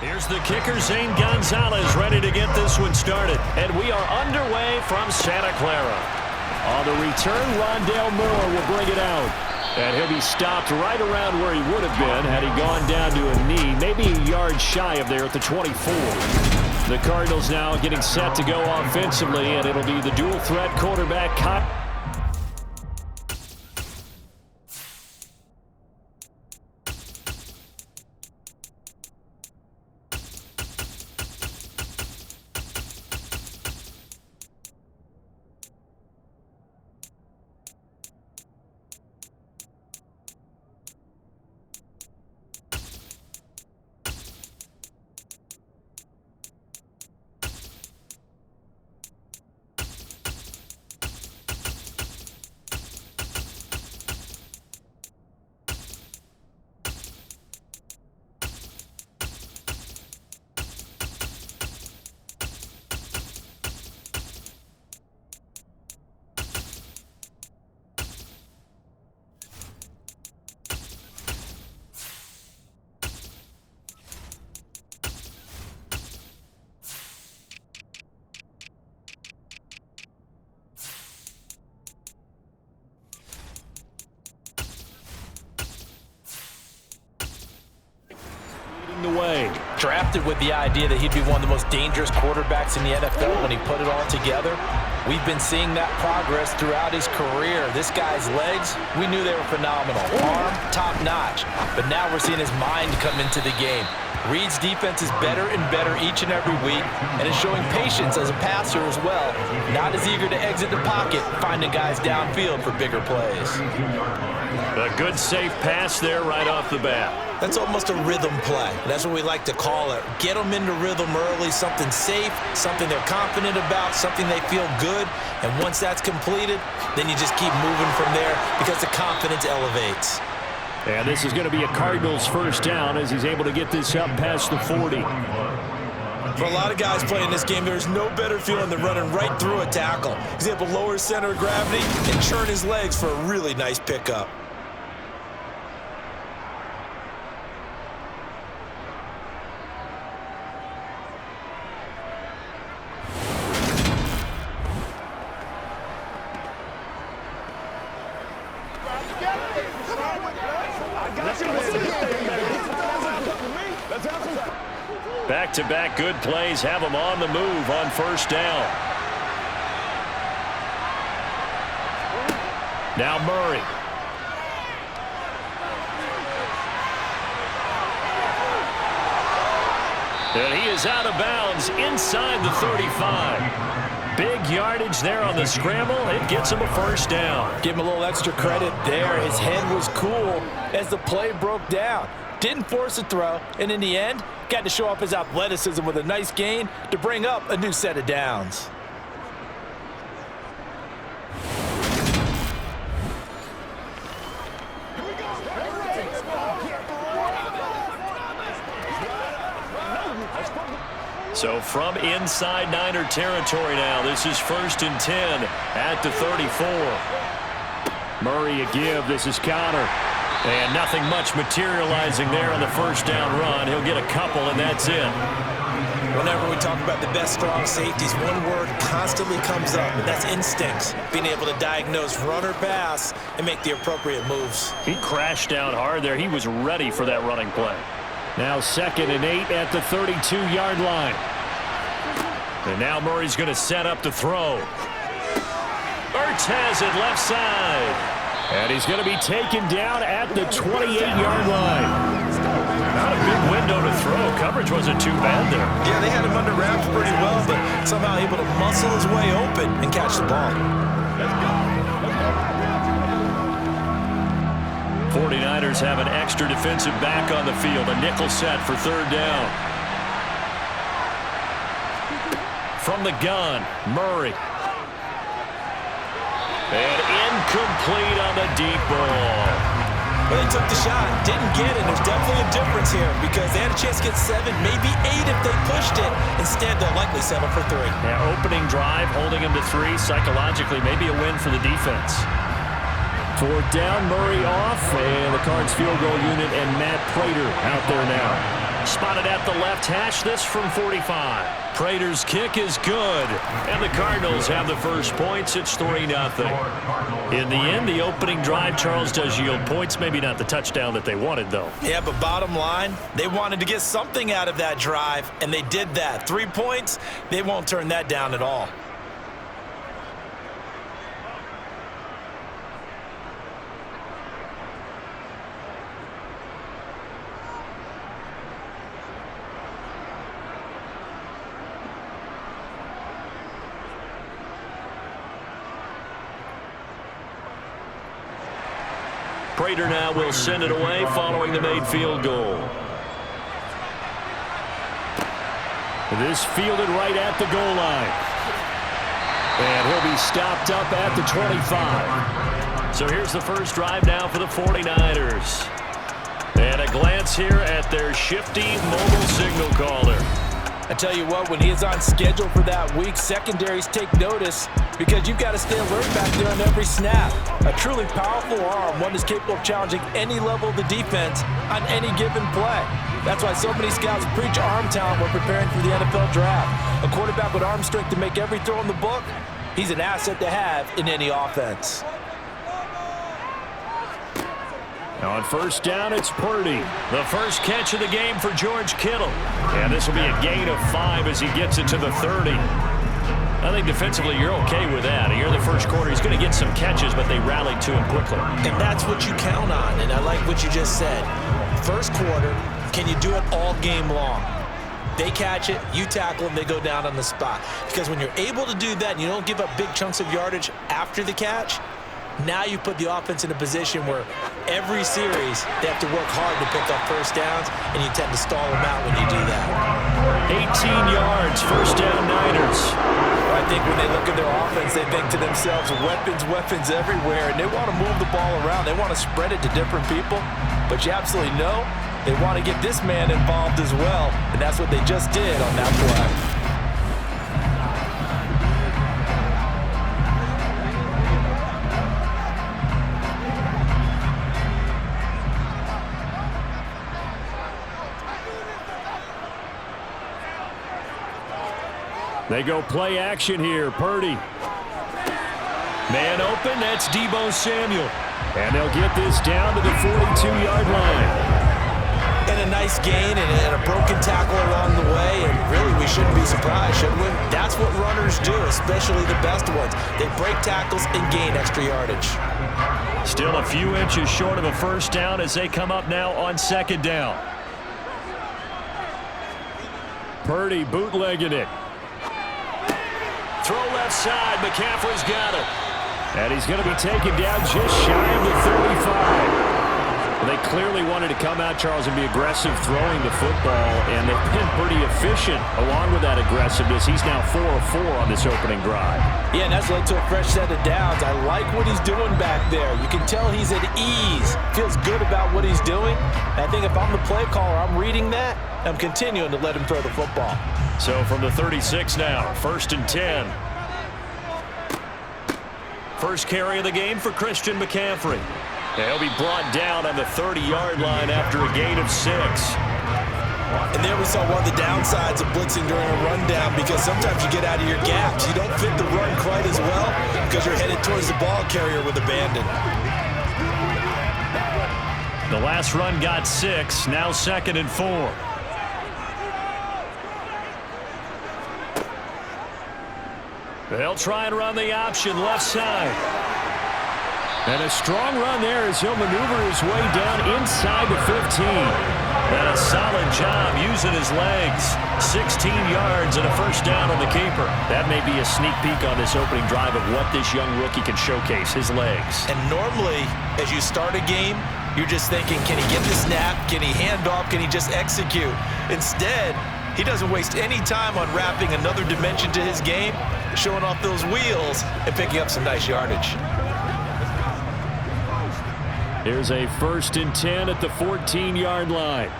Here's the kicker, Zane Gonzalez, ready to get this one started. And we are underway from Santa Clara. On the return, Rondale Moore will bring it out. And he'll be stopped right around where he would have been had he gone down to a knee, maybe a yard shy of there at the 24. The Cardinals now getting set to go offensively, and it'll be the dual threat quarterback, Kyle. The way. Drafted with the idea that he'd be one of the most dangerous quarterbacks in the NFL when he put it all together. We've been seeing that progress throughout his career. This guy's legs, we knew they were phenomenal. Arm, top-notch. But now we're seeing his mind come into the game. Reed's defense is better and better each and every week, and is showing patience as a passer as well. Not as eager to exit the pocket, finding guys downfield for bigger plays. A good, safe pass there right off the bat. That's almost a rhythm play. That's what we like to call it. Get them into rhythm early, something safe, something they're confident about, something they feel good. And once that's completed, then you just keep moving from there because the confidence elevates. And this is going to be a Cardinals first down as he's able to get this up past the 40. For a lot of guys playing this game, there's no better feeling than running right through a tackle. He's able to lower his center of gravity and churn his legs for a really nice pickup. Back-to-back good plays have him on the move on first down. Now Murray. And he is out of bounds inside the 35. Big yardage there on the scramble. It gets him a first down. Give him a little extra credit there. His head was cool as the play broke down. Didn't force a throw, and in the end, got to show off his athleticism with a nice gain to bring up a new set of downs. So from inside Niner territory now, this is 1st and 10 at the 34. Murray a give. This is counter. And nothing much materializing there on the first down run. He'll get a couple, and that's it. Whenever we talk about the best strong safeties, one word constantly comes up, and that's instincts. Being able to diagnose run or pass and make the appropriate moves. He crashed down hard there. He was ready for that running play. Now 2nd and 8 at the 32-yard line. And now Murray's going to set up the throw. Ertz has it left side. And he's going to be taken down at the 28-yard line. Not a big window to throw. Coverage wasn't too bad there. Yeah, they had him under wraps pretty well, but somehow able to muscle his way open and catch the ball. 49ers have an extra defensive back on the field. A nickel set for third down. From the gun, Murray. And incomplete on the deep ball. Well, they took the shot, didn't get it. There's definitely a difference here because they had a chance to get 7, maybe 8 if they pushed it. Instead, they'll likely settle for 3. Yeah, opening drive, holding him to 3. Psychologically, maybe a win for the defense. 4th down, Murray off, and the Cards field goal unit and Matt Prater out there now. Spotted at the left hash, this from 45. Prater's kick is good. And the Cardinals have the first points. It's 3-0. In the end, the opening drive, Charles, does yield points. Maybe not the touchdown that they wanted, though. Yeah, but bottom line, they wanted to get something out of that drive, and they did that. 3 points, they won't turn that down at all. Prater now will send it away following the made field goal. This fielded right at the goal line. And he'll be stopped up at the 25. So here's the first drive now for the 49ers. And a glance here at their shifty mobile signal caller. I tell you what, when he is on schedule for that week, secondaries take notice because you've got to stay alert back there on every snap. A truly powerful arm, one is capable of challenging any level of the defense on any given play. That's why so many scouts preach arm talent when preparing for the NFL draft. A quarterback with arm strength to make every throw in the book, he's an asset to have in any offense. Now on first down, it's Purdy. The first catch of the game for George Kittle. And this will be a gain of 5 as he gets it to the 30. I think defensively you're okay with that. Here in the first quarter, he's going to get some catches, but they rallied to him quickly. And that's what you count on, and I like what you just said. First quarter, can you do it all game long? They catch it, you tackle them, they go down on the spot. Because when you're able to do that and you don't give up big chunks of yardage after the catch, now you put the offense in a position where every series they have to work hard to pick up first downs, and you tend to stall them out when you do that. 18 yards, first down Niners. I think when they look at their offense, they think to themselves, weapons everywhere, and they want to move the ball around. They want to spread it to different people, but you absolutely know they want to get this man involved as well, and that's what they just did on that play. They go play action here. Purdy. Man open. That's Deebo Samuel. And they'll get this down to the 42-yard line. And a nice gain and a broken tackle along the way. And really, we shouldn't be surprised, should we? That's what runners do, especially the best ones. They break tackles and gain extra yardage. Still a few inches short of a first down as they come up now on second down. Purdy bootlegging it. Throw left side. McCaffrey's got it. And he's going to be taken down just shy of the 35. They clearly wanted to come out, Charles, and be aggressive throwing the football, and they've been pretty efficient along with that aggressiveness. He's now 4 of 4 on this opening drive. Yeah, and that's led to a fresh set of downs. I like what he's doing back there. You can tell he's at ease. Feels good about what he's doing. And I think if I'm the play caller, I'm reading that. I'm continuing to let him throw the football. So from the 36 now, 1st and 10. First carry of the game for Christian McCaffrey. He'll be brought down on the 30-yard line after a gain of 6. And there we saw one of the downsides of blitzing during a rundown, because sometimes you get out of your gaps. You don't fit the run quite as well because you're headed towards the ball carrier with abandon. The last run got 6, now 2nd and 4. They'll try and run the option left side. And a strong run there as he'll maneuver his way down inside the 15. And a solid job using his legs. 16 yards and a first down on the keeper. That may be a sneak peek on this opening drive of what this young rookie can showcase, his legs. And normally, as you start a game, you're just thinking, can he get the snap? Can he hand off? Can he just execute? Instead, he doesn't waste any time on wrapping another dimension to his game, showing off those wheels and picking up some nice yardage. Here's a 1st and 10 at the 14-yard line.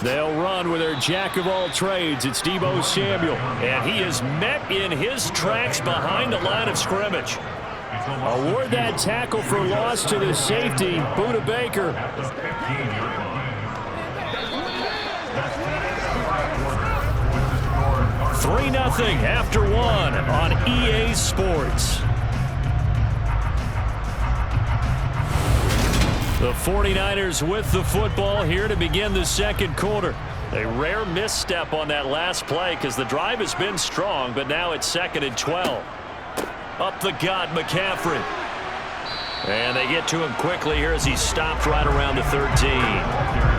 They'll run with their jack of all trades. It's Deebo Samuel. And he is met in his tracks behind the line of scrimmage. Award that tackle for loss to the safety, Buda Baker. 3-0 after one on EA Sports. The 49ers with the football here to begin the second quarter. A rare misstep on that last play because the drive has been strong, but now it's 2nd and 12. Up the gut, McCaffrey. And they get to him quickly here as he's stopped right around the 13.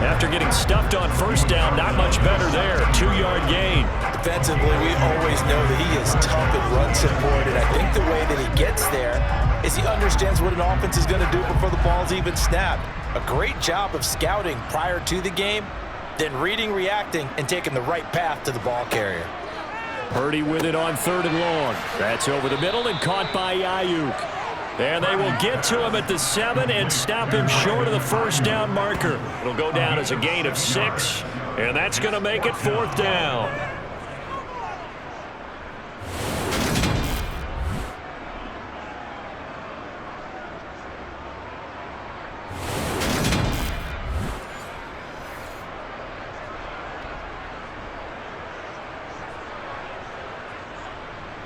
After getting stuffed on first down, not much better there. 2-yard gain. Defensively, we always know that he is tough in run support, and I think the way that he gets there is he understands what an offense is going to do before the ball's even snapped. A great job of scouting prior to the game, then reading, reacting, and taking the right path to the ball carrier. Purdy with it on 3rd and long. That's over the middle and caught by Ayuk. And they will get to him at the 7 and stop him short of the first down marker. It'll go down as a gain of 6, and that's going to make it 4th down.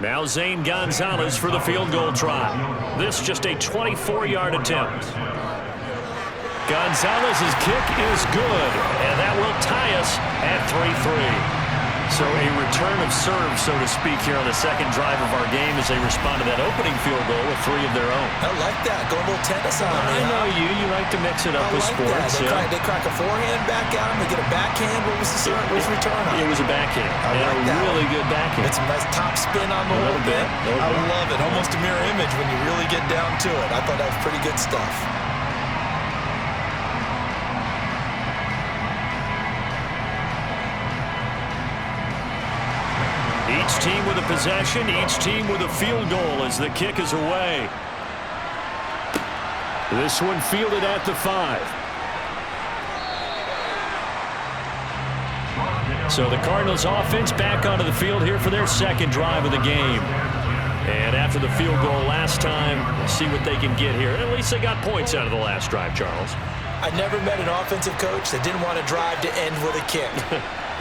Now Zane Gonzalez for the field goal try. This just a 24-yard attempt. Gonzalez's kick is good, and that will tie us at 3-3. So a return of serve, so to speak, here on the second drive of our game as they respond to that opening field goal with 3 of their own. I like that. Go a little tennis on me. I know you. You like to mix it up with sports. They crack a forehand back out. They get a backhand. What was the return on? It was a backhand. I like that. Really good backhand. It's a nice top spin on the whole bit. I love it. Almost a mirror image when you really get down to it. I thought that was pretty good stuff. Each team with a possession, each team with a field goal as the kick is away. This one fielded at the 5. So the Cardinals offense back onto the field here for their second drive of the game. And after the field goal last time, we'll see what they can get here. At least they got points out of the last drive, Charles. I never met an offensive coach that didn't want to drive to end with a kick.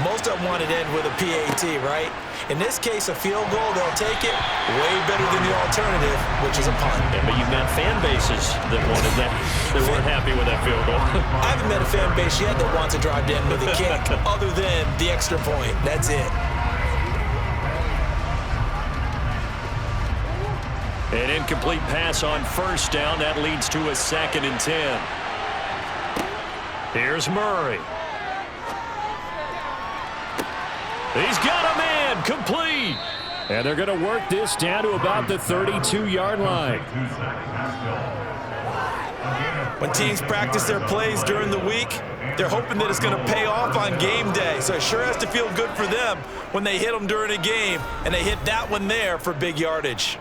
Most of them wanted to end with a PAT, right? In this case, a field goal, they'll take it way better than the alternative, which is a punt. Yeah, but you've got fan bases that wanted that. They weren't happy with that field goal. I haven't met a fan base yet that wants to drive to end with a kick other than the extra point. That's it. An incomplete pass on first down. That leads to a 2nd and 10. Here's Murray. He's got a man, complete. And they're going to work this down to about the 32-yard line. When teams practice their plays during the week, they're hoping that it's going to pay off on game day. So it sure has to feel good for them when they hit them during a game, and they hit that one there for big yardage.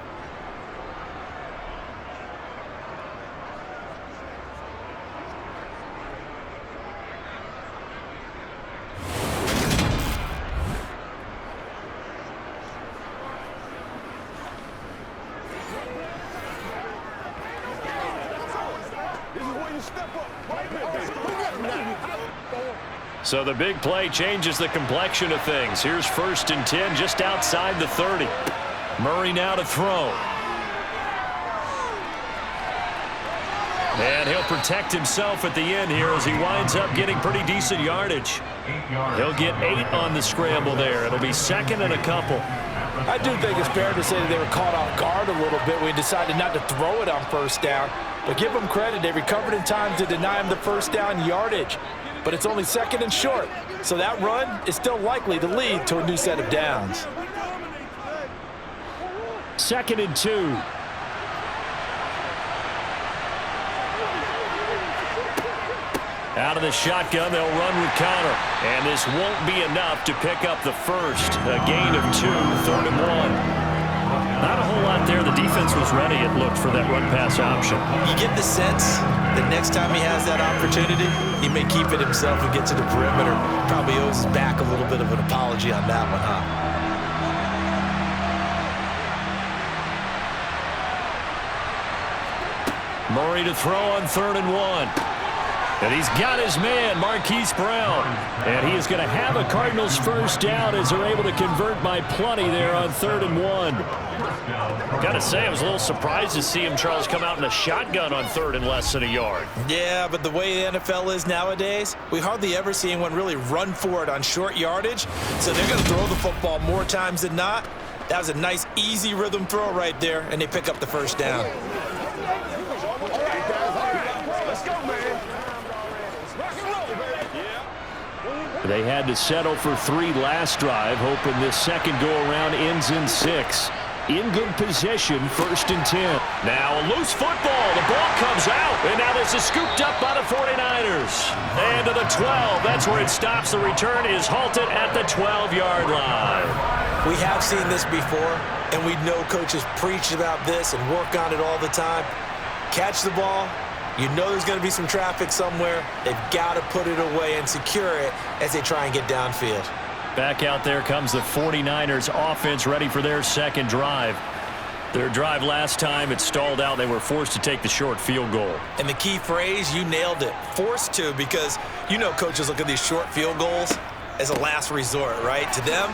So the big play changes the complexion of things. Here's 1st and 10 just outside the 30. Murray now to throw. And he'll protect himself at the end here as he winds up getting pretty decent yardage. He'll get 8 on the scramble there. It'll be 2nd and a couple. I do think it's fair to say that they were caught off guard a little bit. We decided not to throw it on first down. But give them credit. They recovered in time to deny him the first down yardage. But it's only 2nd and short. So that run is still likely to lead to a new set of downs. 2nd and 2. Out of the shotgun, they'll run with Connor. And this won't be enough to pick up the first. A gain of 2, 3rd and 1. Not a whole lot there. The defense was ready, it looked, for that run-pass option. You get the sense that next time he has that opportunity, he may keep it himself and get to the perimeter. Probably owes his back a little bit of an apology on that one, huh? Murray to throw on 3rd and 1. And he's got his man, Marquise Brown. And he is going to have a Cardinals first down as they're able to convert by plenty there on 3rd and 1. Got to say, I was a little surprised to see him, Charles, come out in a shotgun on 3rd and less than a yard. Yeah, but the way the NFL is nowadays, we hardly ever see anyone really run for it on short yardage. So they're going to throw the football more times than not. That was a nice, easy rhythm throw right there, and they pick up the first down. They had to settle for 3 last drive, hoping this second go-around ends in 6. In good possession, 1st and 10. Now a loose football. The ball comes out, and now this is scooped up by the 49ers. And to the 12. That's where it stops. The return is halted at the 12-yard line. We have seen this before, and we know coaches preach about this and work on it all the time. Catch the ball. You know there's going to be some traffic somewhere. They've got to put it away and secure it as they try and get downfield. Back out there comes the 49ers offense, ready for their second drive. Their drive last time, it stalled out. They were forced to take the short field goal. And the key phrase, you nailed it, forced to, because you know coaches look at these short field goals as a last resort, right? To them,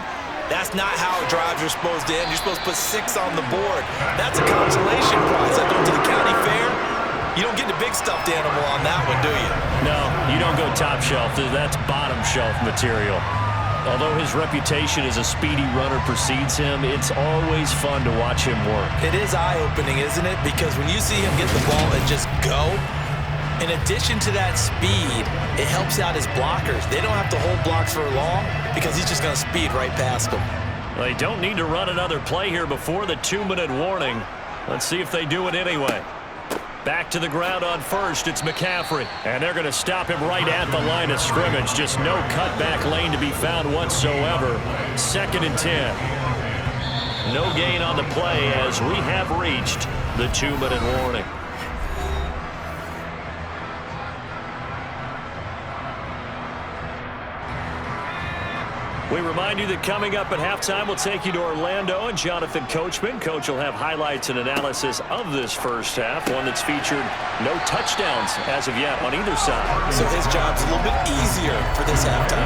that's not how drives are supposed to end. You're supposed to put 6 on the board. That's a consolation prize. Like going to the county fair. You don't get the big stuffed animal on that one, do you? No, you don't go top shelf. That's bottom shelf material. Although his reputation as a speedy runner precedes him, it's always fun to watch him work. It is eye-opening, isn't it? Because when you see him get the ball and just go, in addition to that speed, it helps out his blockers. They don't have to hold blocks for long because he's just going to speed right past them. They don't need to run another play here before the 2-minute warning. Let's see if they do it anyway. Back to the ground on 1st, it's McCaffrey. And they're going to stop him right at the line of scrimmage. Just no cutback lane to be found whatsoever. 2nd and 10. No gain on the play as we have reached the 2-minute warning. We remind you that coming up at halftime, we'll take you to Orlando and Jonathan Coachman. Coach will have highlights and analysis of this first half, one that's featured no touchdowns as of yet on either side. So his job's a little bit easier for this halftime.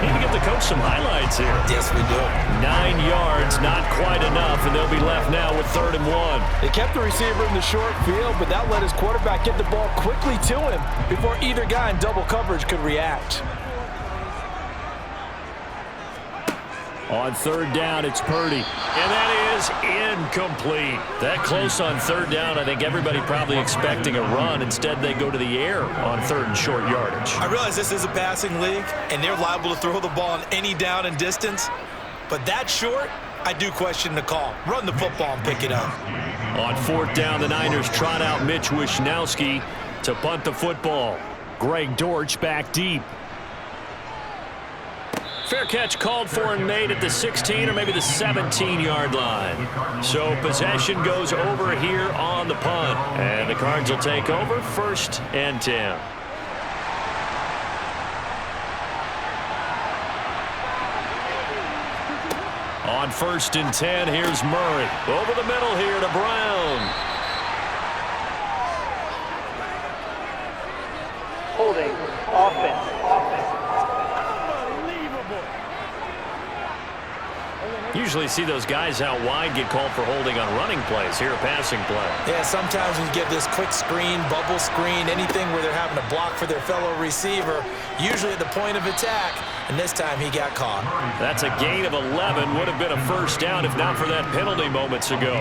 Need to give the coach some highlights here. Yes, we do. 9 yards, not quite enough, and they'll be left now with 3rd and 1. They kept the receiver in the short field, but that let his quarterback get the ball quickly to him before either guy in double coverage could react. On 3rd down, it's Purdy. And that is incomplete. That close on 3rd down, I think everybody probably expecting a run. Instead, they go to the air on 3rd and short yardage. I realize this is a passing league, and they're liable to throw the ball on any down and distance. But that short, I do question the call. Run the football and pick it up. On 4th down, the Niners trot out Mitch Wishnowski to punt the football. Greg Dortch back deep. Fair catch called for and made at the 16 or maybe the 17-yard line. So possession goes over here on the punt. And the Cards will take over 1st and 10. On 1st and 10, here's Murray. Over the middle here to Brown. Holding offense. Usually see those guys out wide get called for holding on running plays. Here a passing play. Yeah, sometimes when you get this quick screen, bubble screen, anything where they're having to block for their fellow receiver, usually at the point of attack, and this time he got caught. That's a gain of 11. Would have been a first down if not for that penalty moments ago.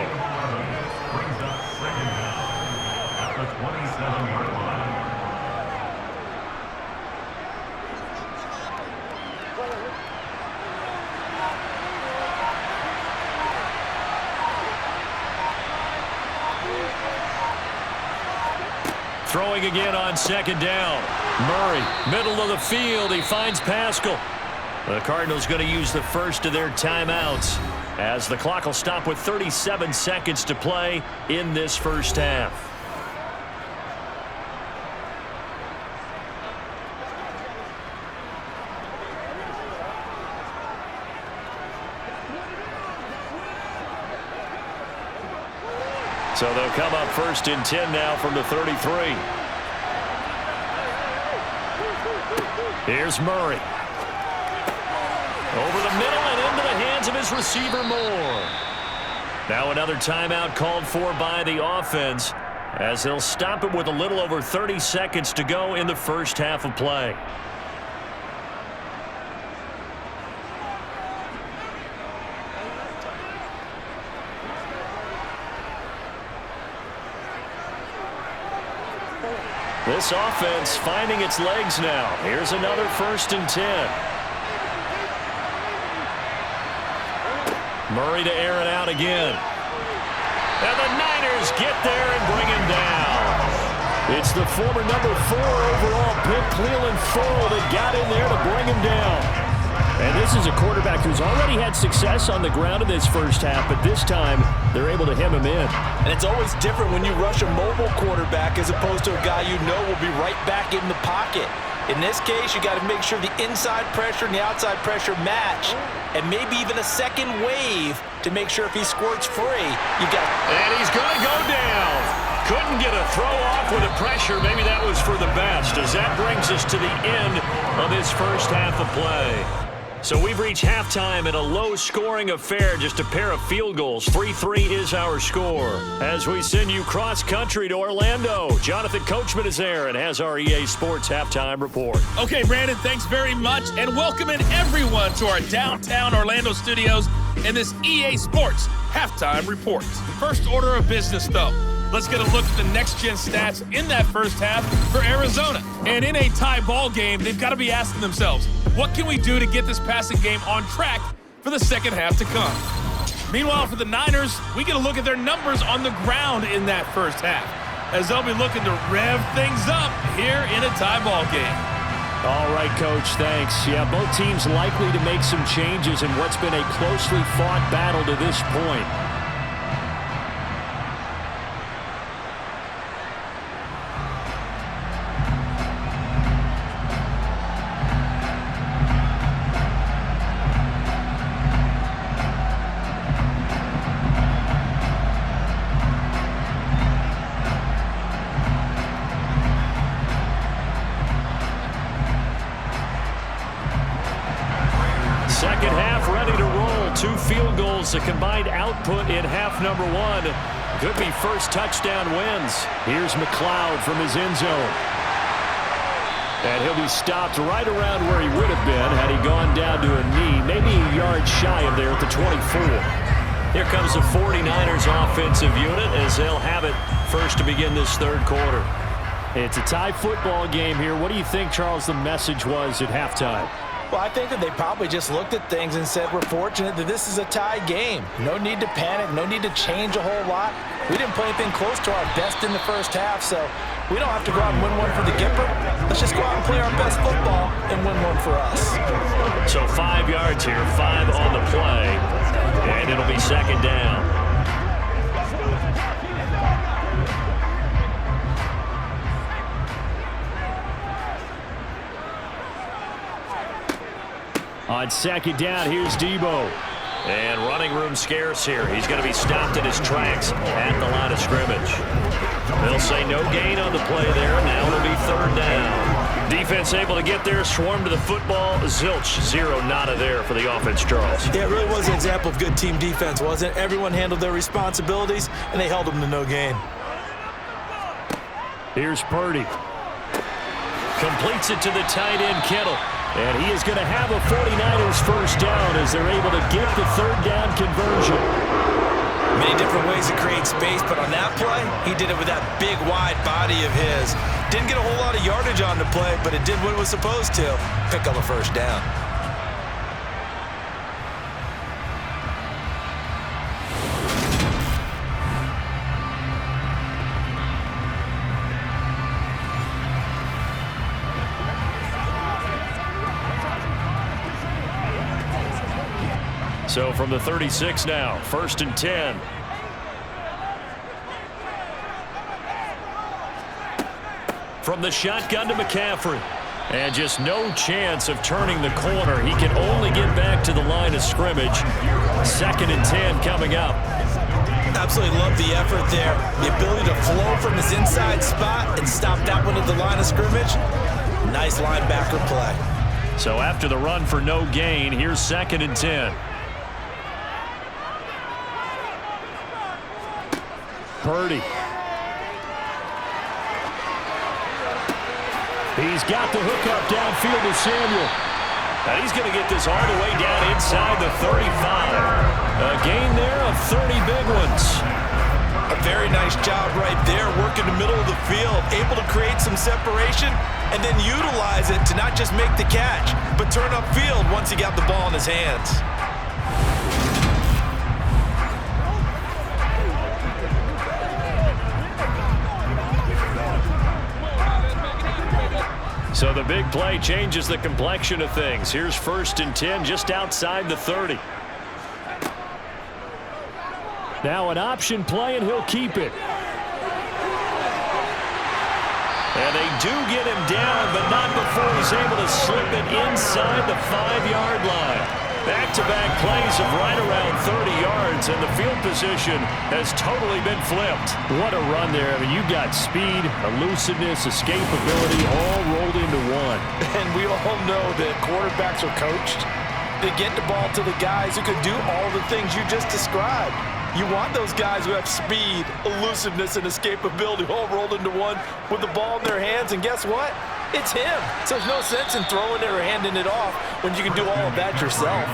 Throwing again on 2nd down. Murray, middle of the field. He finds Pascal. The Cardinals going to use the first of their timeouts as the clock will stop with 37 seconds to play in this first half. So they'll come up 1st and 10 now from the 33. Here's Murray. Over the middle and into the hands of his receiver Moore. Now another timeout called for by the offense as they'll stop it with a little over 30 seconds to go in the first half of play. This offense finding its legs now. Here's another 1st and 10. Murray to air it out again. And the Niners get there and bring him down. It's the former number 4 overall pick, Cleveland Ferrell, that got in there to bring him down. And this is a quarterback who's already had success on the ground in this first half, but this time they're able to hem him in. And it's always different when you rush a mobile quarterback as opposed to a guy you know will be right back in the pocket. In this case, you got to make sure the inside pressure and the outside pressure match, and maybe even a second wave to make sure if he squirts free, you got. And he's going to go down. Couldn't get a throw off with the pressure. Maybe that was for the best, as that brings us to the end of this first half of play. So we've reached halftime in a low-scoring affair, just a pair of field goals. 3-3 is our score. As we send you cross-country to Orlando, Jonathan Coachman is there and has our EA Sports halftime report. Okay, Brandon, thanks very much, and welcoming everyone to our downtown Orlando studios in this EA Sports halftime report. First order of business, though. Let's get a look at the next-gen stats in that first half for Arizona. And in a tie ball game, they've got to be asking themselves, what can we do to get this passing game on track for the second half to come? Meanwhile, for the Niners, we get a look at their numbers on the ground in that first half, as they'll be looking to rev things up here in a tie ball game. All right, Coach, thanks. Yeah, both teams likely to make some changes in what's been a closely fought battle to this point. Second half ready to roll. 2 field goals, a combined output in half number 1. Could be first touchdown wins. Here's McLeod from his end zone. And he'll be stopped right around where he would have been had he gone down to a knee, maybe a yard shy of there at the 24. Here comes the 49ers offensive unit as they'll have it first to begin this third quarter. It's a tie football game here. What do you think, Charles, the message was at halftime? Well, I think that they probably just looked at things and said, we're fortunate that this is a tie game. No need to panic, no need to change a whole lot. We didn't play anything close to our best in the first half, so we don't have to go out and win one for the Gipper. Let's just go out and play our best football and win one for us. So 5 yards here, 5 on the play, and it'll be second down. On second down, here's Debo. And running room scarce here. He's going to be stopped in his tracks at the line of scrimmage. They'll say no gain on the play there. Now it'll be third down. Defense able to get there, swarm to the football. Zilch, 0 nada there for the offense, Charles. Yeah, it really was an example of good team defense, wasn't it? Everyone handled their responsibilities, and they held them to no gain. Here's Purdy. Completes it to the tight end, Kittle. And he is going to have a 49ers first down as they're able to get the third down conversion. Many different ways to create space, but on that play, he did it with that big, wide body of his. Didn't get a whole lot of yardage on the play, but it did what it was supposed to, pick up a first down. So from the 36 now, first and 10. From the shotgun to McCaffrey. And just no chance of turning the corner. He can only get back to the line of scrimmage. Second and 10 coming up. Absolutely love the effort there. The ability to flow from his inside spot and stop that one at the line of scrimmage. Nice linebacker play. So after the run for no gain, here's 2nd and 10. Purdy. He's got the hook up downfield to Samuel. And he's going to get this all the way down inside the 35. A gain there of 30 big ones. A very nice job right there, working the middle of the field, able to create some separation and then utilize it to not just make the catch, but turn upfield once he got the ball in his hands. So the big play changes the complexion of things. Here's 1st and 10 just outside the 30. Now an option play, and he'll keep it. And they do get him down, but not before he's able to slip it inside the 5-yard line. Back-to-back plays of right around 30 yards, and the field position has totally been flipped. What a run there. I mean, you got speed, elusiveness, escapability all rolled into one. And we all know that quarterbacks are coached to get the ball to the guys who can do all the things you just described. You want those guys who have speed, elusiveness, and escapability all rolled into one with the ball in their hands, and guess what? It's him. So there's no sense in throwing it or handing it off when you can do all of that yourself.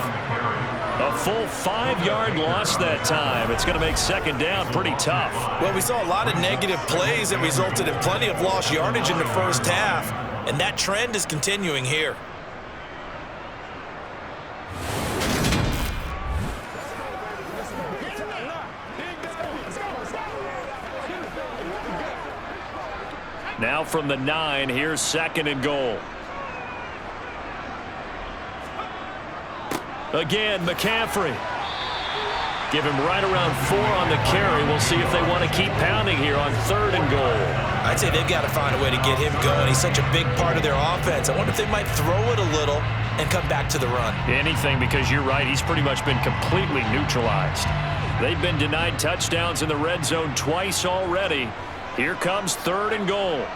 A full 5-yard loss that time. It's going to make 2nd down pretty tough. Well, we saw a lot of negative plays that resulted in plenty of lost yardage in the first half, and that trend is continuing here. Now from the 9, here's 2nd and goal. Again, McCaffrey. Give him right around 4 on the carry. We'll see if they want to keep pounding here on 3rd and goal. I'd say they've got to find a way to get him going. He's such a big part of their offense. I wonder if they might throw it a little and come back to the run. Anything, because you're right. He's pretty much been completely neutralized. They've been denied touchdowns in the red zone twice already. Here comes 3rd and goal.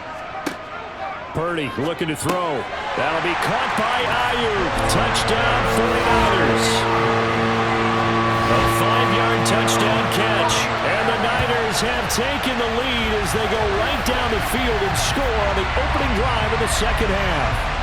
Purdy looking to throw. That'll be caught by Ayuk. Touchdown 49ers. A 5-yard touchdown catch. And the Niners have taken the lead as they go right down the field and score on the opening drive of the 2nd half.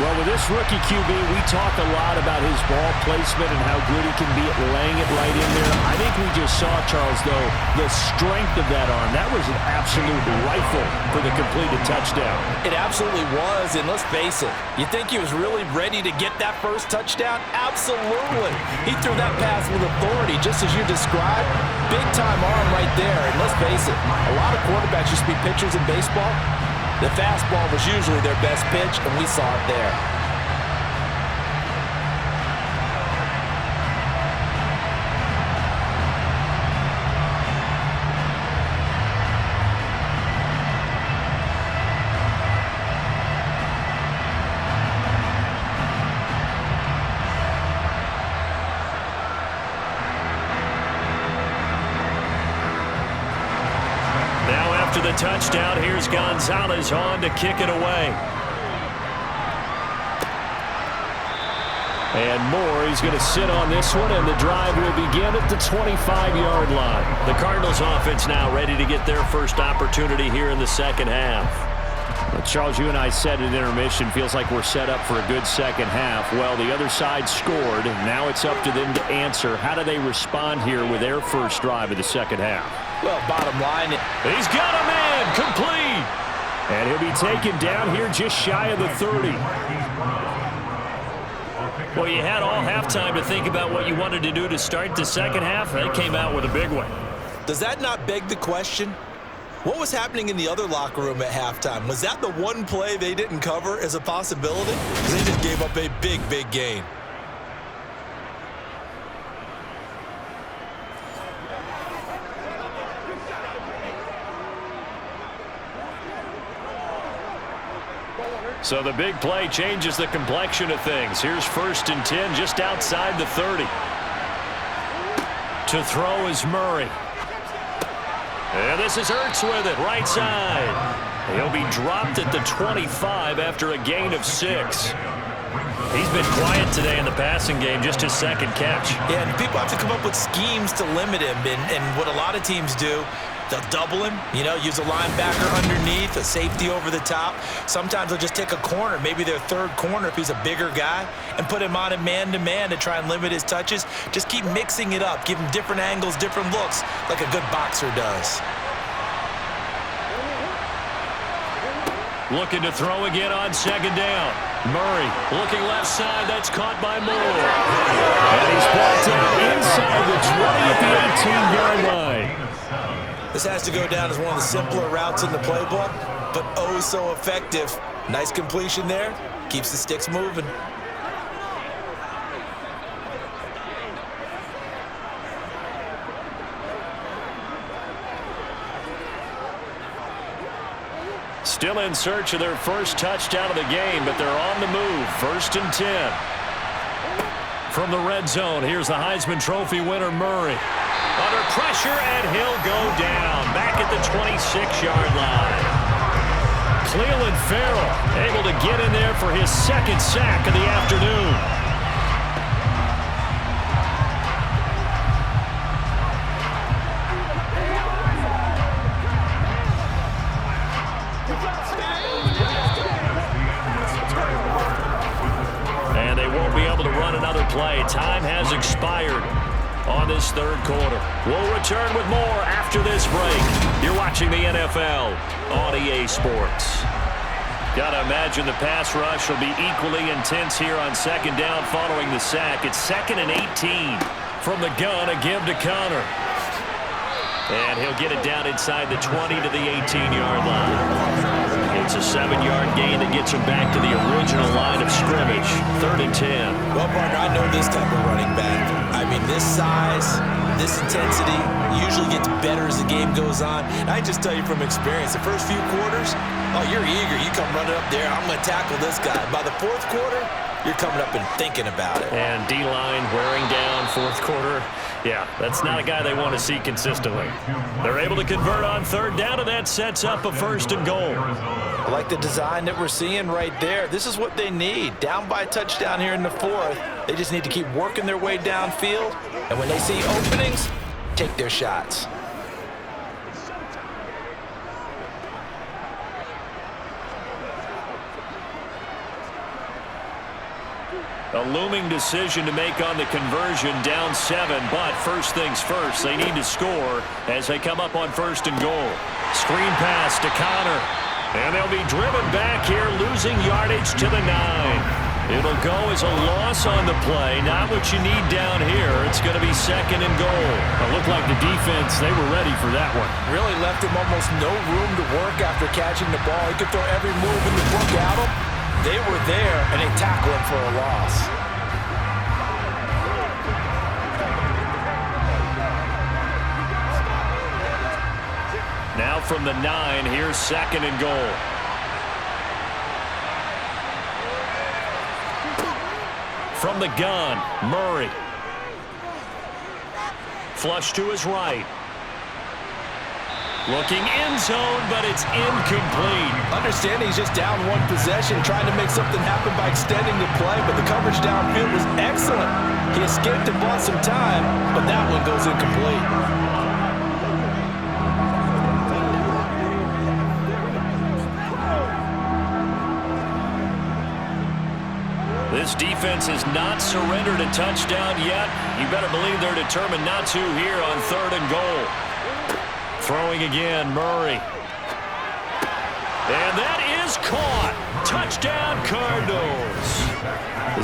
Well, with this rookie QB, we talk a lot about his ball placement and how good he can be at laying it right in there. I think we just saw, Charles, though, the strength of that arm. That was an absolute rifle for the completed touchdown. It absolutely was, and let's face it, you think he was really ready to get that first touchdown? Absolutely. He threw that pass with authority, just as you described. Big-time arm right there, and let's face it, a lot of quarterbacks, you speak pictures in baseball, the fastball was usually their best pitch, and we saw it there. After the touchdown, here's Gonzalez on to kick it away. And Moore, he's going to sit on this one, and the drive will begin at the 25-yard line. The Cardinals offense now ready to get their first opportunity here in the 2nd half. Well, Charles, you and I said at intermission, feels like we're set up for a good 2nd half. Well, the other side scored, and now it's up to them to answer. How do they respond here with their first drive of the 2nd half? Well, bottom line, he's got a man complete. And he'll be taken down here just shy of the 30. Well, you had all halftime to think about what you wanted to do to start the 2nd half. They came out with a big one. Does that not beg the question? What was happening in the other locker room at halftime? Was that the one play they didn't cover as a possibility? Because they just gave up a big, big gain. So the big play changes the complexion of things. Here's 1st and 10 just outside the 30. To throw is Murray. And this is Ertz with it, right side. He'll be dropped at the 25 after a gain of 6. He's been quiet today in the passing game, just his second catch. Yeah, and people have to come up with schemes to limit him. And what a lot of teams do, they'll double him, use a linebacker underneath, a safety over the top. Sometimes they'll just take a corner, maybe their third corner if he's a bigger guy, and put him on a man-to-man to try and limit his touches. Just keep mixing it up, give him different angles, different looks, like a good boxer does. Looking to throw again on second down. Murray looking left side. That's caught by Moore. And he's brought down inside the 20 at the 18-yard line. This has to go down as one of the simpler routes in the playbook, but oh so effective. Nice completion there. Keeps the sticks moving. Still in search of their first touchdown of the game, but they're on the move. 1st and 10. From the red zone, here's the Heisman Trophy winner, Murray. Under pressure, and he'll go down. Back at the 26-yard line. Cleveland Farrell able to get in there for his second sack of the afternoon. And they won't be able to run another play. Time has expired on this third quarter. We'll return with more after this break. You're watching the NFL on EA Sports. Gotta imagine the pass rush will be equally intense here on second down following the sack. It's 2nd and 18 from the gun. A give to Connor. And he'll get it down inside the 20 to the 18-yard line. It's a 7-yard gain that gets him back to the original line of scrimmage. 3rd and 10. Well, partner, I know this type of running back. I mean, this size, this intensity usually gets better as the game goes on. And I just tell you from experience, the first few quarters, oh, you're eager. You come running up there. I'm going to tackle this guy. By the 4th quarter, you're coming up and thinking about it. And D-line wearing down 4th quarter. Yeah, that's not a guy they want to see consistently. They're able to convert on 3rd down, and that sets up a 1st and goal. I like the design that we're seeing right there. This is what they need. Down by a touchdown here in the 4th. They just need to keep working their way downfield. And when they see openings, take their shots. A looming decision to make on the conversion, down 7, but first things first, they need to score as they come up on 1st and goal. Screen pass to Connor, and they'll be driven back here, losing yardage to the 9. It'll go as a loss on the play, not what you need down here. It's going to be 2nd and goal. It looked like the defense, they were ready for that one. Really left him almost no room to work after catching the ball. He could throw every move in the book at him. They were there, and they tackled him for a loss. Now from the 9, here's 2nd and goal. From the gun, Murray. Flush to his right. Looking end zone, but it's incomplete. Understanding he's just down one possession, trying to make something happen by extending the play, but the coverage downfield was excellent. He escaped and bought some time, but that one goes incomplete. This defense has not surrendered a touchdown yet. You better believe they're determined not to here on 3rd and goal. Throwing again, Murray. And that is caught. Touchdown, Cardinals.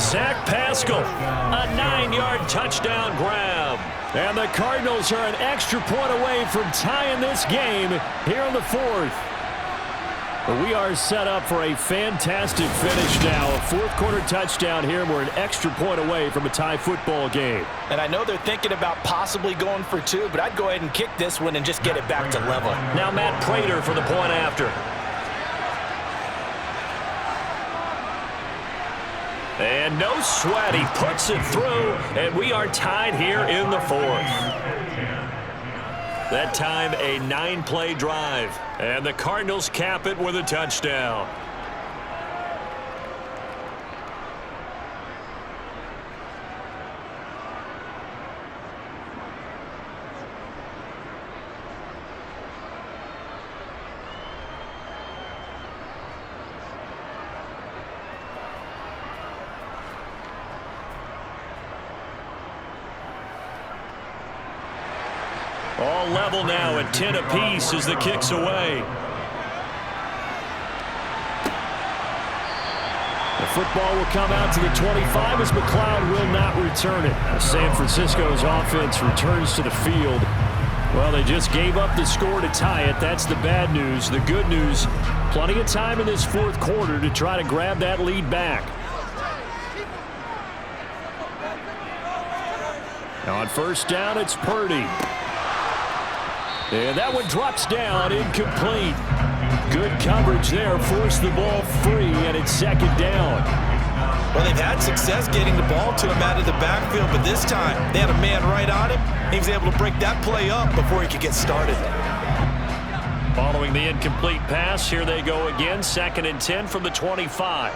Zach Pascal, a 9-yard touchdown grab. And the Cardinals are an extra point away from tying this game here in the 4th. We are set up for a fantastic finish now. A 4th quarter touchdown here, and we're an extra point away from a tie football game. And I know they're thinking about possibly going for 2, but I'd go ahead and kick this one and just get it back to level. Now Matt Prater for the point after. And no sweat. He puts it through, and we are tied here in the fourth. That time, a 9-play drive, and the Cardinals cap it with a touchdown. All level now at 10 apiece as the kick's away. The football will come out to the 25 as McLeod will not return it. San Francisco's offense returns to the field. Well, they just gave up the score to tie it. That's the bad news. The good news, plenty of time in this fourth quarter to try to grab that lead back. On first down, it's Purdy. And that one drops down, incomplete. Good coverage there, forced the ball free, and it's second down. Well, they've had success getting the ball to him out of the backfield, but this time they had a man right on him. He was able to break that play up before he could get started. Following the incomplete pass, here they go again, 2nd and 10 from the 25.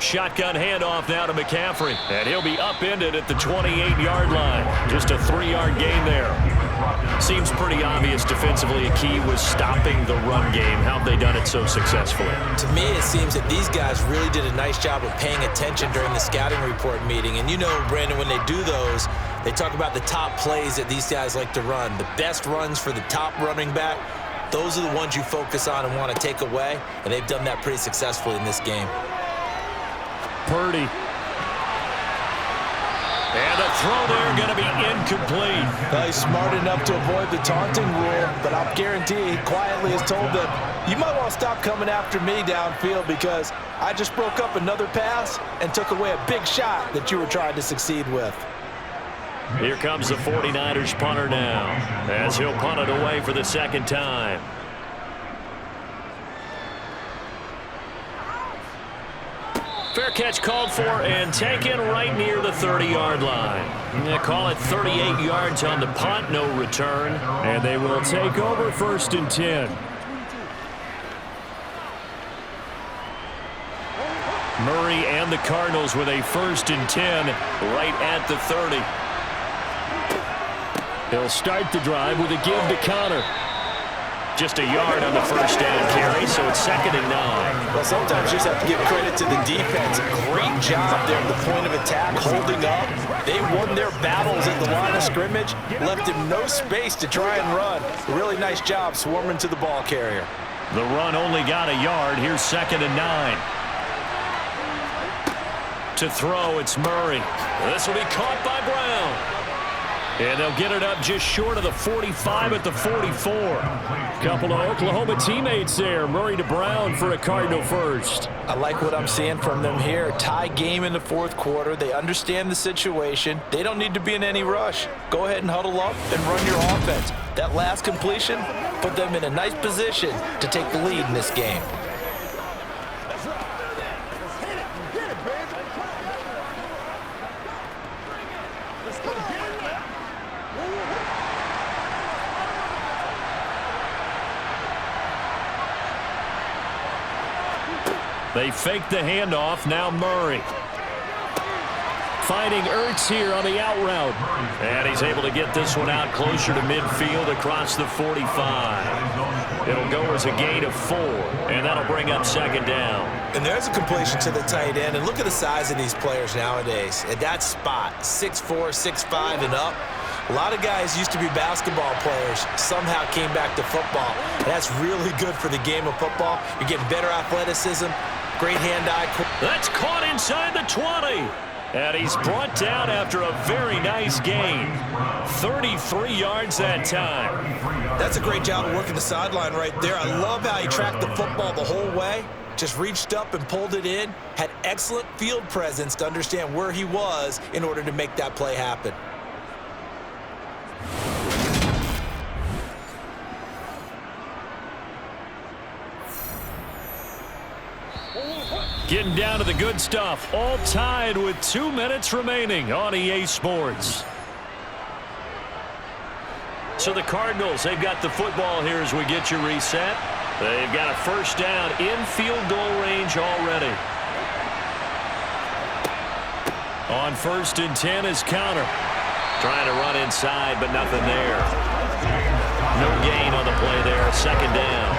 Shotgun handoff now to McCaffrey, and he'll be upended at the 28-yard line. Just a 3-yard gain there. Seems pretty obvious defensively a key was stopping the run game. How have they done it so successfully? To me, it seems that these guys really did a nice job of paying attention during the scouting report meeting. And you know, Brandon, when they do those, they talk about the top plays that these guys like to run. The best runs for the top running back, those are the ones you focus on and want to take away. And they've done that pretty successfully in this game. Purdy. And the throw there going to be incomplete. Well, he's smart enough to avoid the taunting rule, but I'll guarantee he quietly has told them, you might want to stop coming after me downfield because I just broke up another pass and took away a big shot that you were trying to succeed with. Here comes the 49ers punter now, as he'll punt it away for the second time. Fair catch called for and taken right near the 30-yard line. They call it 38 yards on the punt, no return, and they will take over 1st and 10. Murray and the Cardinals with a 1st and 10 right at the 30. He'll start the drive with a give to Connor. Just a yard on the first down carry, so it's 2nd and 9. Well, sometimes you just have to give credit to the defense. Great job there at the point of attack, holding up. They won their battles at the line of scrimmage, left him no space to try and run. A really nice job swarming to the ball carrier. The run only got a yard. Here's 2nd and 9. To throw, it's Murray. This will be caught by Brown. And they'll get it up just short of the 45 at the 44. Couple of Oklahoma teammates there. Murray to Brown for a Cardinal first. I like what I'm seeing from them here. Tie game in the fourth quarter. They understand the situation. They don't need to be in any rush. Go ahead and huddle up and run your offense. That last completion put them in a nice position to take the lead in this game. They fake the handoff. Now Murray. Finding Ertz here on the out route. And he's able to get this one out closer to midfield across the 45. It'll go as a gain of 4. And that'll bring up 2nd down. And there's a completion to the tight end. And look at the size of these players nowadays. At that spot, 6'4", 6'5", and up. A lot of guys used to be basketball players, somehow came back to football. And that's really good for the game of football. You're getting better athleticism, great hand-eye. That's caught inside the 20. And he's brought down after a very nice gain. 33 yards that time. That's a great job of working the sideline right there. I love how he tracked the football the whole way. Just reached up and pulled it in. Had excellent field presence to understand where he was in order to make that play happen. Getting down to the good stuff. All tied with 2 minutes remaining on EA Sports. So the Cardinals, they've got the football here as we get you reset. They've got a first down in field goal range already. On 1st and 10 is Connor. Trying to run inside, but nothing there. No gain on the play there. Second down.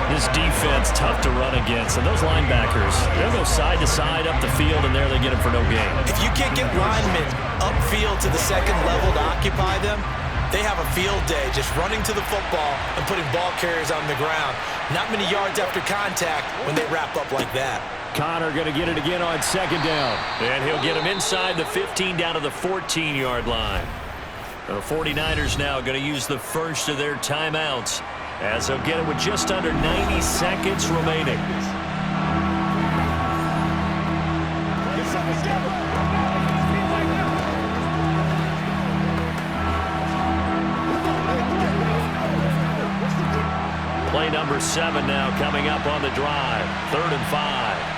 This defense tough to run against, and those linebackers, they'll go side to side up the field, and there they get them for no gain. If you can't get linemen upfield to the second level to occupy them, they have a field day just running to the football and putting ball carriers on the ground. Not many yards after contact when they wrap up like that. Connor going to get it again on second down, and he'll get him inside the 15 down to the 14-yard line. The 49ers now going to use the first of their timeouts, as they'll get it with just under 90 seconds remaining. Play number 7 now coming up on the drive. 3rd and 5.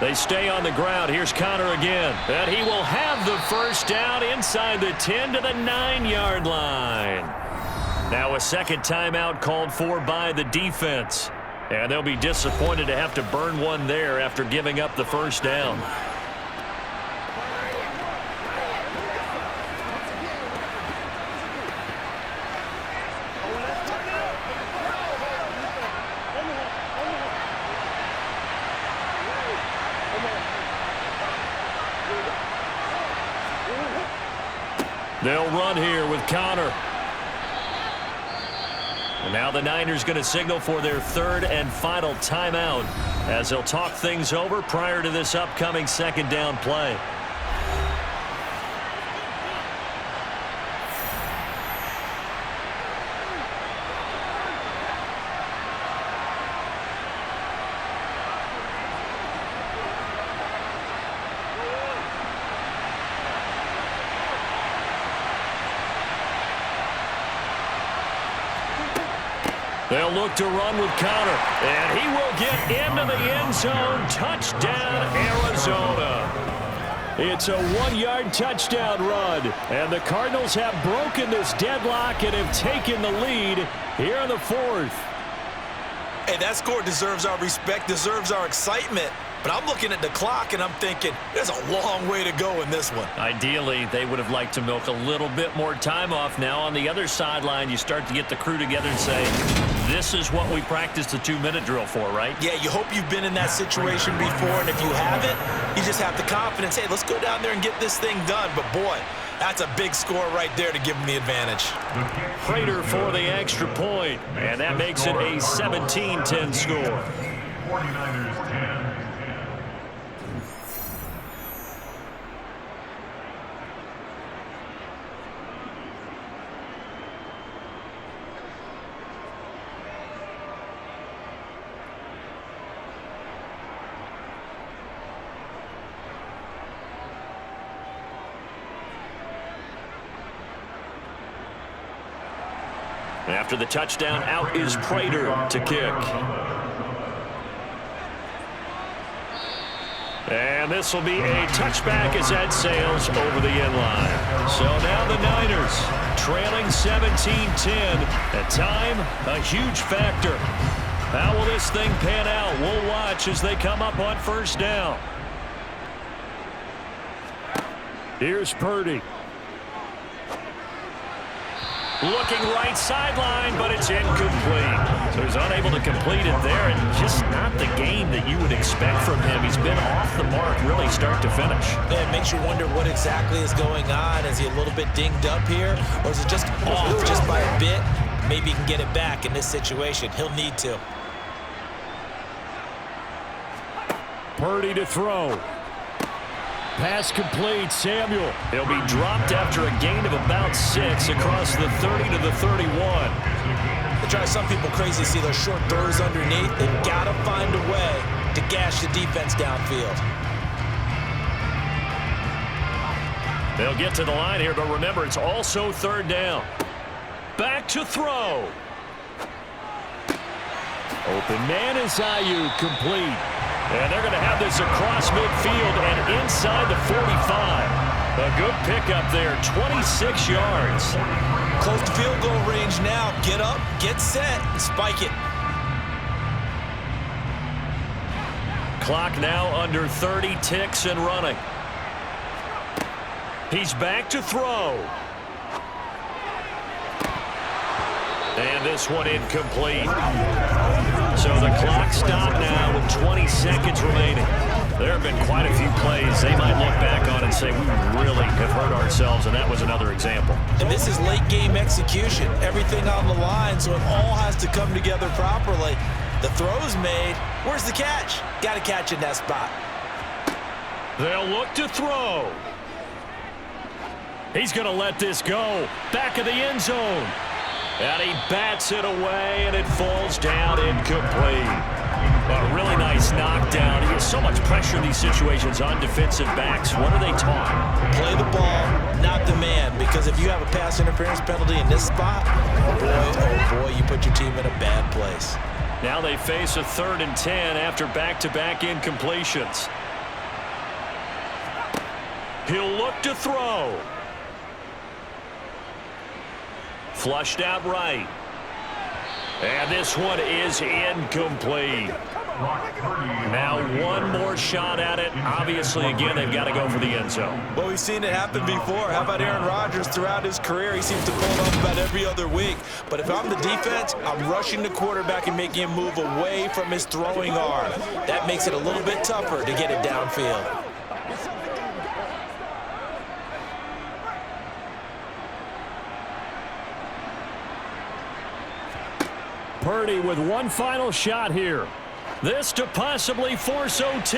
They stay on the ground. Here's Connor again. And he will have the first down inside the 10 to the 9-yard line. Now a second timeout called for by the defense. And they'll be disappointed to have to burn one there after giving up the first down. They'll run here with Connor. And now the Niners going to signal for their 3rd and final timeout as they'll talk things over prior to this upcoming second down play. They'll look to run with Connor, and he will get into the end zone. Touchdown, Arizona. It's a 1-yard touchdown run, and the Cardinals have broken this deadlock and have taken the lead here in the 4th. Hey, that score deserves our respect, deserves our excitement. But I'm looking at the clock, and I'm thinking, there's a long way to go in this one. Ideally, they would have liked to milk a little bit more time off. Now, on the other sideline, you start to get the crew together and say, this is what we practiced the 2-minute drill for, right? Yeah, you hope you've been in that situation before, and if you haven't, you just have the confidence, hey, let's go down there and get this thing done. But, boy, that's a big score right there to give them the advantage. Prater for the extra point, and that makes it a 17-10 score. 49ers 10. After the touchdown, out is Prater to kick. And this will be a touchback as that sails over the end line. So now the Niners trailing 17-10. At time, a huge factor. How will this thing pan out? We'll watch as they come up on first down. Here's Purdy. Looking right sideline, but it's incomplete. So he's unable to complete it there, and just not the game that you would expect from him. He's been off the mark really start to finish. Yeah, it makes you wonder what exactly is going on. Is he a little bit dinged up here, or is it just off just by a bit? Maybe he can get it back in this situation. He'll need to. Purdy to throw. Pass complete, Samuel. He'll be dropped after a gain of about 6 across the 30 to the 31. They drive some people crazy to see those short throws underneath. They've got to find a way to gash the defense downfield. They'll get to the line here, but remember, it's also 3rd down. Back to throw. Open man is Ayuk, complete. And they're going to have this across midfield and inside the 45. A good pickup there, 26 yards. Close to field goal range now. Get up, get set, and spike it. Clock now under 30 ticks and running. He's back to throw. And this one incomplete. So the clock stopped now with 20 seconds remaining. There have been quite a few plays they might look back on and say, we really have hurt ourselves, and that was another example. And this is late game execution. Everything on the line, so it all has to come together properly. The throw's made. Where's the catch? Got to catch in that spot. They'll look to throw. He's going to let this go. Back of the end zone. And he bats it away, and it falls down incomplete. A really nice knockdown. He has so much pressure in these situations on defensive backs. What are they taught? Play the ball, not the man. Because if you have a pass interference penalty in this spot, oh boy, you put your team in a bad place. Now they face a 3rd and 10 after back-to-back incompletions. He'll look to throw. Flushed out right. And this one is incomplete. Now one more shot at it. Obviously, again, they've got to go for the end zone. Well, we've seen it happen before. How about Aaron Rodgers throughout his career? He seems to pull it off about every other week. But if I'm the defense, I'm rushing the quarterback and making him move away from his throwing arm. That makes it a little bit tougher to get it downfield. Purdy with one final shot here. This to possibly force OT.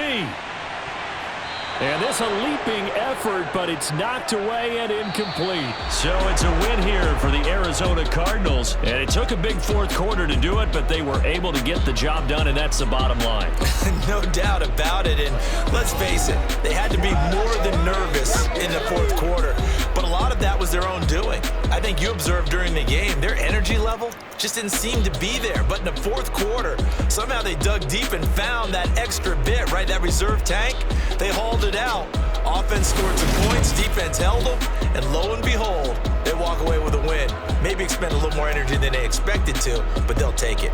And this a leaping effort, but it's knocked away and incomplete. So it's a win here for the Arizona Cardinals. And it took a big 4th quarter to do it, but they were able to get the job done, and that's the bottom line. No doubt about it. And let's face it, they had to be more than nervous in the 4th quarter. But a lot of that was their own doing. I think you observed during the game, their energy level just didn't seem to be there. But in the 4th quarter, somehow they dug deep and found that extra bit, right? That reserve tank. They hauled it out. Offense scored some points, defense held them, and lo and behold, they walk away with a win. Maybe expend a little more energy than they expected to, but they'll take it.